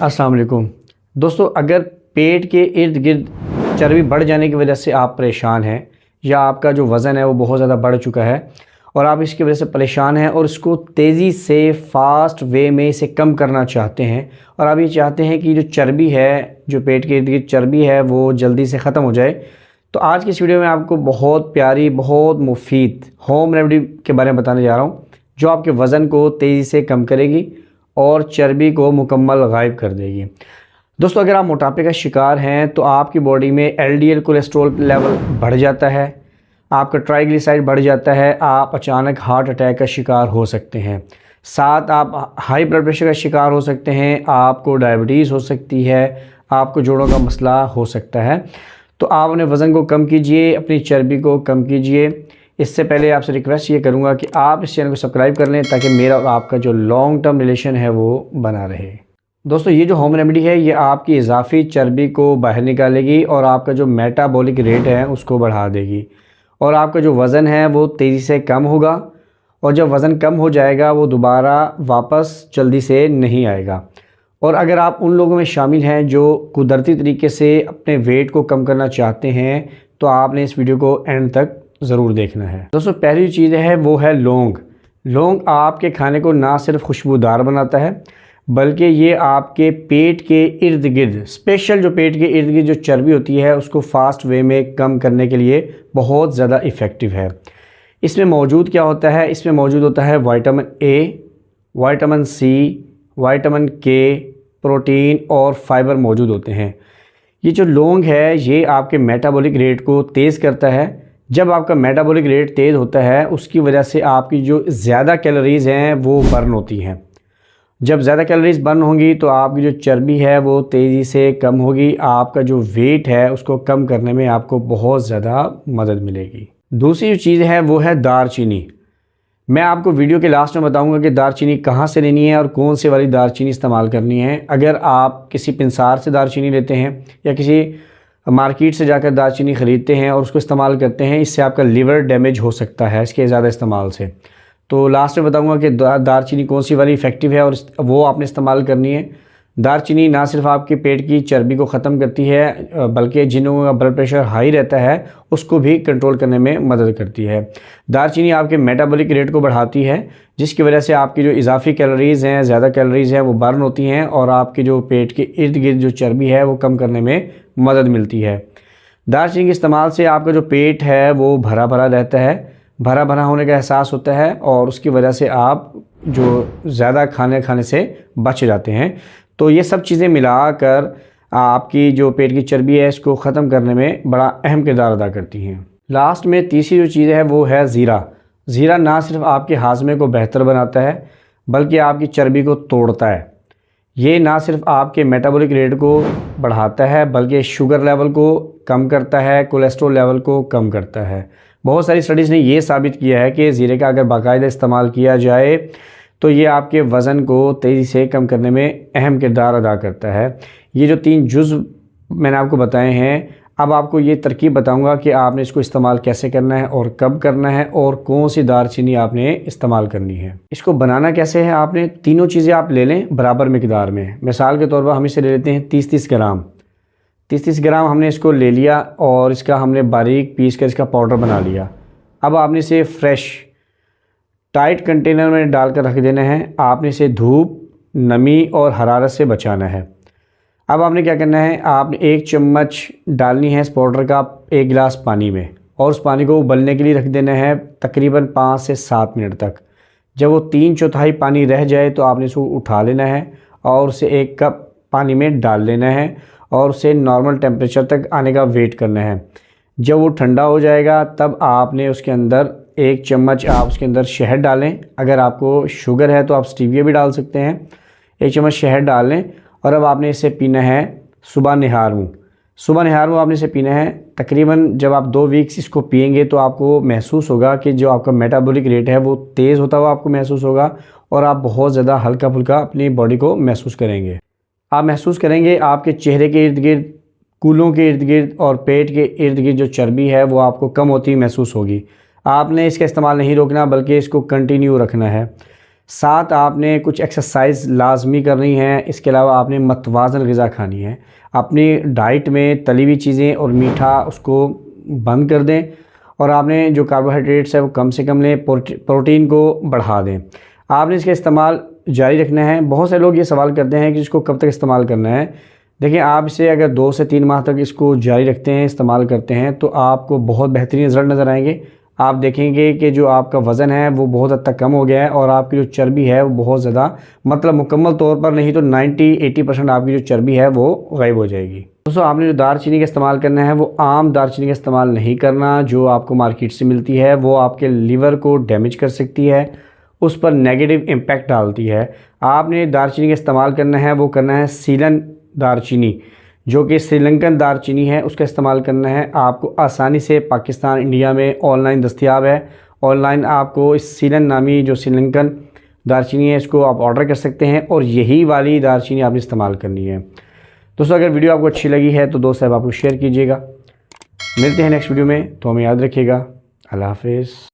अस्सलाम वालेकुम दोस्तों, अगर पेट के इर्द गिर्द चर्बी बढ़ जाने की वजह से आप परेशान हैं या आपका जो वज़न है वो बहुत ज़्यादा बढ़ चुका है और आप इसकी वजह से परेशान हैं और इसको तेज़ी से फ़ास्ट वे में इसे कम करना चाहते हैं और आप ये चाहते हैं कि जो चर्बी है, जो पेट के इर्द गिर्द चर्बी है वो जल्दी से ख़त्म हो जाए, तो आज की इस वीडियो में आपको बहुत प्यारी, बहुत मुफीद होम रेमेडी के बारे में बताने जा रहा हूँ जो आपके वज़न को तेज़ी से कम करेगी और चर्बी को मुकम्मल गायब कर देगी। दोस्तों, अगर आप मोटापे का शिकार हैं तो आपकी बॉडी में एलडीएल कोलेस्ट्रॉल लेवल बढ़ जाता है, आपका ट्राइग्लिसराइड बढ़ जाता है, आप अचानक हार्ट अटैक का शिकार हो सकते हैं, साथ आप हाई ब्लड प्रेशर का शिकार हो सकते हैं, आपको डायबिटीज़ हो सकती है, आपको जोड़ों का मसला हो सकता है। तो आप अपने वज़न को कम कीजिए, अपनी चर्बी को कम कीजिए। इससे पहले आपसे रिक्वेस्ट ये करूँगा कि आप इस चैनल को सब्सक्राइब कर लें ताकि मेरा और आपका जो लॉन्ग टर्म रिलेशन है वो बना रहे। दोस्तों, ये जो होम रेमेडी है ये आपकी इजाफी चर्बी को बाहर निकालेगी और आपका जो मेटाबॉलिक रेट है उसको बढ़ा देगी और आपका जो वज़न है वो तेज़ी से कम होगा और जब वज़न कम हो जाएगा वो दोबारा वापस जल्दी से नहीं आएगा। और अगर आप उन लोगों में शामिल हैं जो कुदरती तरीके से अपने वेट को कम करना चाहते हैं तो आपने इस वीडियो को एंड तक ज़रूर देखना है। दोस्तों, पहली चीज़ है वो है लौंग। लौंग आपके खाने को ना सिर्फ खुशबूदार बनाता है बल्कि ये आपके पेट के इर्द गिर्द, स्पेशल जो पेट के इर्द गिर्द जो चर्बी होती है उसको फास्ट वे में कम करने के लिए बहुत ज़्यादा इफ़ेक्टिव है। इसमें मौजूद क्या होता है? इसमें मौजूद होता है vitamin A, vitamin C, vitamin K, protein और फाइबर मौजूद होते हैं। ये जो लौंग है ये आपके मेटाबॉलिक रेट को तेज़ करता है। जब आपका मेटाबॉलिक रेट तेज़ होता है उसकी वजह से आपकी जो ज़्यादा कैलोरीज़ हैं वो बर्न होती हैं। जब ज़्यादा कैलोरीज़ बर्न होंगी तो आपकी जो चर्बी है वो तेज़ी से कम होगी, आपका जो वेट है उसको कम करने में आपको बहुत ज़्यादा मदद मिलेगी। दूसरी जो चीज़ है वो है दालचीनी। मैं आपको वीडियो के लास्ट में बताऊंगा कि दालचीनी कहाँ से लेनी है और कौन से वाली दालचीनी इस्तेमाल करनी है। अगर आप किसी पिंसार से दालचीनी लेते हैं या किसी मार्केट से जाकर दालचीनी ख़रीदते हैं और उसको इस्तेमाल करते हैं, इससे आपका लिवर डैमेज हो सकता है इसके ज़्यादा इस्तेमाल से। तो लास्ट में बताऊंगा कि दालचीनी कौन सी वाली इफ़ेक्टिव है और वो आपने इस्तेमाल करनी है। दालचीनी ना सिर्फ आपके पेट की चर्बी को ख़त्म करती है बल्कि जिन लोगों का ब्लड प्रेशर हाई रहता है उसको भी कंट्रोल करने में मदद करती है। दालचीनी आपके मेटाबॉलिक रेट को बढ़ाती है जिसकी वजह से आपकी जो इजाफी कैलोरीज़ हैं, ज़्यादा कैलोरीज़ हैं वो बर्न होती हैं और आपके जो पेट के इर्द गिर्द जो चर्बी है वो कम करने में मदद मिलती है। दालचीनी के इस्तेमाल से आपका जो पेट है वो भरा भरा रहता है, भरा भरा होने का एहसास होता है और उसकी वजह से आप जो ज़्यादा खाने से बच जाते हैं। तो ये सब चीज़ें मिलाकर आपकी जो पेट की चर्बी है इसको ख़त्म करने में बड़ा अहम किरदार अदा करती हैं। लास्ट में तीसरी जो चीज़ है वो है ज़ीरा। ज़ीरा ना सिर्फ आपके हाजमे को बेहतर बनाता है बल्कि आपकी चर्बी को तोड़ता है। ये ना सिर्फ आपके मेटाबॉलिक रेट को बढ़ाता है बल्कि शुगर लेवल को कम करता है, कोलेस्ट्रॉल लेवल को कम करता है। बहुत सारी स्टडीज़ ने ये साबित किया है कि ज़ीरे का अगर बाकायदा इस्तेमाल किया जाए तो ये आपके वज़न को तेज़ी से कम करने में अहम किरदार अदा करता है। ये जो 3 जुज़ मैंने आपको बताए हैं, अब आपको ये तरकीब बताऊंगा कि आपने इसको इस्तेमाल कैसे करना है और कब करना है और कौन सी दालचीनी आपने इस्तेमाल करनी है। इसको बनाना कैसे है, आपने तीनों चीज़ें आप ले लें बराबर मिकदार में। मिसाल के तौर पर हम इसे ले लेते हैं 30-30 ग्राम। 30-30 ग्राम हमने इसको ले लिया और इसका हमने बारीक पीस कर इसका पाउडर बना लिया। अब आपने इसे फ्रेश टाइट कंटेनर में डालकर रख देना है। आपने इसे धूप, नमी और हरारत से बचाना है। अब आपने क्या करना है, आपने 1 चम्मच डालनी है इस पाउडर का 1 गिलास पानी में और उस पानी को उबलने के लिए रख देना है तकरीबन 5 से 7 मिनट तक। जब वो 3/4 पानी रह जाए तो आपने इसको उठा लेना है और उसे 1 कप पानी में डाल लेना है और उसे नॉर्मल टेम्परेचर तक आने का वेट करना है। जब वो ठंडा हो जाएगा तब आपने उसके अंदर 1 चम्मच आप उसके अंदर शहद डालें। अगर आपको शुगर है तो आप स्टीविया भी डाल सकते हैं। 1 चम्मच शहद डाल लें और अब आपने इसे पीना है सुबह निहार मुँह। सुबह निहार मुँह आपने इसे पीना है। तकरीबन जब आप 2 वीक्स इसको पिएंगे तो आपको महसूस होगा कि जो आपका मेटाबॉलिक रेट है वो तेज़ होता हुआ आपको महसूस होगा और आप बहुत ज़्यादा हल्का फुल्का अपनी बॉडी को महसूस करेंगे। आप महसूस करेंगे आपके चेहरे के इर्द गिर्द, कूलों के इर्द गिर्द और पेट के इर्द गिर्द जो चर्बी है वो आपको कम होती महसूस होगी। आपने इसका इस्तेमाल नहीं रोकना बल्कि इसको कंटिन्यू रखना है। साथ आपने कुछ एक्सरसाइज लाजमी करनी है। इसके अलावा आपने मतवाज़न ग़िज़ा खानी है। अपनी डाइट में तली हुई चीज़ें और मीठा उसको बंद कर दें और आपने जो कार्बोहाइड्रेट्स है वो कम से कम लें, प्रोटीन को बढ़ा दें। आपने इसका इस्तेमाल जारी रखना है। बहुत से लोग ये सवाल करते हैं कि इसको कब तक इस्तेमाल करना है। देखिए, आप इसे अगर 2 से 3 माह तक इसको जारी रखते हैं, इस्तेमाल करते हैं, तो आपको बहुत बेहतरीन रिज़ल्ट नज़र आएंगे। आप देखेंगे कि जो आपका वज़न है वो बहुत हद तक कम हो गया है और आपकी जो चर्बी है वो बहुत ज़्यादा, मतलब मुकम्मल तौर पर नहीं तो 90-80% आपकी जो चर्बी है वो गायब हो जाएगी। दोस्तों, आपने जो दालचीनी का इस्तेमाल करना है वो आम दालचीनी का इस्तेमाल नहीं करना जो आपको मार्केट से मिलती है। वो आपके लीवर को डैमेज कर सकती है, उस पर नेगेटिव इम्पैक्ट डालती है। आपने दालचीनी का इस्तेमाल करना है वो करना है सीलन दालचीनी, जो कि श्रीलंकन दालचीनी है, उसका इस्तेमाल करना है। आपको आसानी से पाकिस्तान, इंडिया में ऑनलाइन दस्तयाब है। ऑनलाइन आपको इस सीलन नामी जो श्रीलंकन दालचीनी है इसको आप ऑर्डर कर सकते हैं और यही वाली दालचीनी आपने इस्तेमाल करनी है। दोस्तों, अगर वीडियो आपको अच्छी लगी है तो दोस्त साहब आपको शेयर कीजिएगा। मिलते हैं नेक्स्ट वीडियो में, तो हमें याद रखिएगा। अल्लाह हाफिज़।